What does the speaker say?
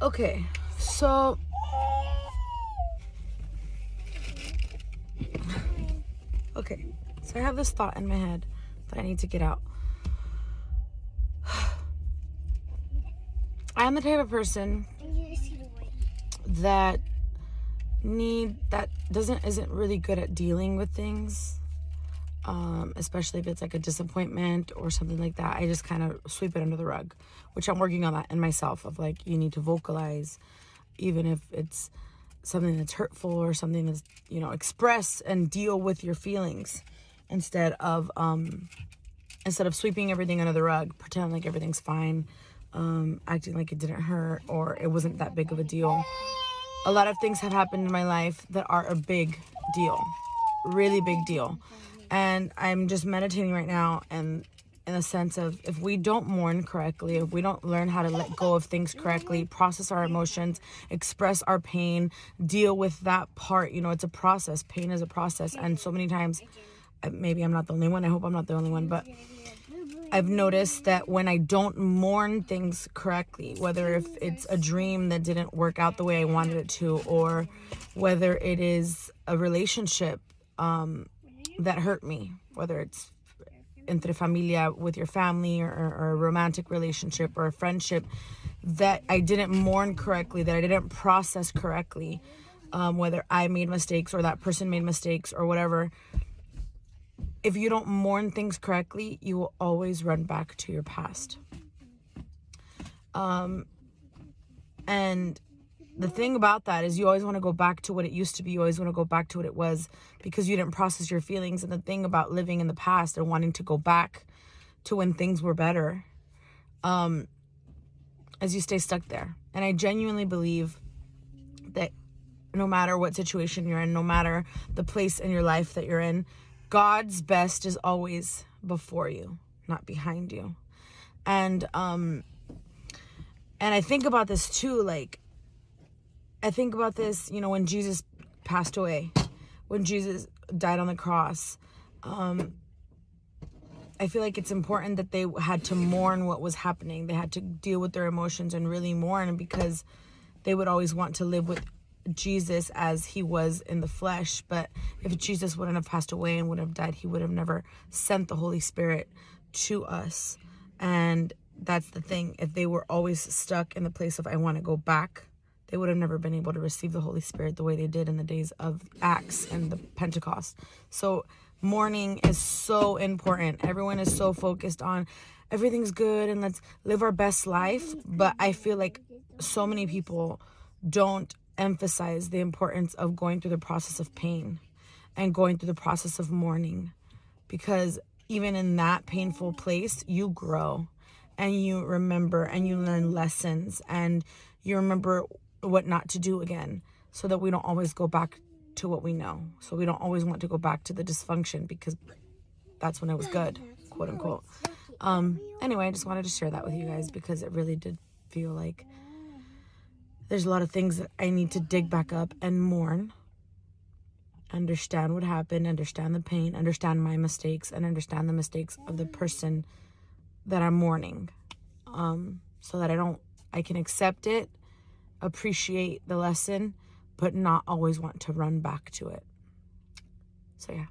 Okay, so I have this thought in my head that I need to get out. I am the type of person that isn't really good at dealing with things, especially if it's like a disappointment or something like that. I just kind of sweep it under the rug, which I'm working on that in myself, of like, you need to vocalize, even if it's something that's hurtful or something that's, express and deal with your feelings instead of sweeping everything under the rug, pretending like everything's fine, acting like it didn't hurt or it wasn't that big of a deal. A lot of things have happened in my life that are a big deal, really big deal. And I'm just meditating right now, and in a sense of, if we don't mourn correctly, if we don't learn how to let go of things correctly, process our emotions, express our pain, deal with that part, it's a process. Pain is a process. And so many times, maybe I'm not the only one, I hope I'm not the only one, but I've noticed that when I don't mourn things correctly, whether if it's a dream that didn't work out the way I wanted it to, or whether it is a relationship that hurt me, whether it's entre familia with your family, or a romantic relationship or a friendship that I didn't mourn correctly, that I didn't process correctly, whether I made mistakes or that person made mistakes or whatever. If you don't mourn things correctly, you will always run back to your past. And the thing about that is, you always want to go back to what it used to be. You always want to go back to what it was, because you didn't process your feelings. And the thing about living in the past and wanting to go back to when things were better, is you stay stuck there. And I genuinely believe that no matter what situation you're in, no matter the place in your life that you're in, God's best is always before you, not behind you. And I think about this too, like, I think about this, when Jesus passed away, when Jesus died on the cross, I feel like it's important that they had to mourn what was happening. They had to deal with their emotions and really mourn, because they would always want to live with Jesus as he was in the flesh. But if Jesus wouldn't have passed away and would have died, he would have never sent the Holy Spirit to us. And that's the thing. If they were always stuck in the place of, I want to go back, they would have never been able to receive the Holy Spirit the way they did in the days of Acts and the Pentecost. So mourning is so important. Everyone is so focused on everything's good and let's live our best life. But I feel like so many people don't emphasize the importance of going through the process of pain and going through the process of mourning, because even in that painful place, you grow and you remember and you learn lessons and you remember what not to do again, so that we don't always go back to what we know. So we don't always want to go back to the dysfunction, because that's when it was good, quote unquote. Anyway, I just wanted to share that with you guys, because it really did feel like there's a lot of things that I need to dig back up and mourn, understand what happened, understand the pain, understand my mistakes, and understand the mistakes of the person that I'm mourning, so that I can accept it, appreciate the lesson, but not always want to run back to it. So yeah.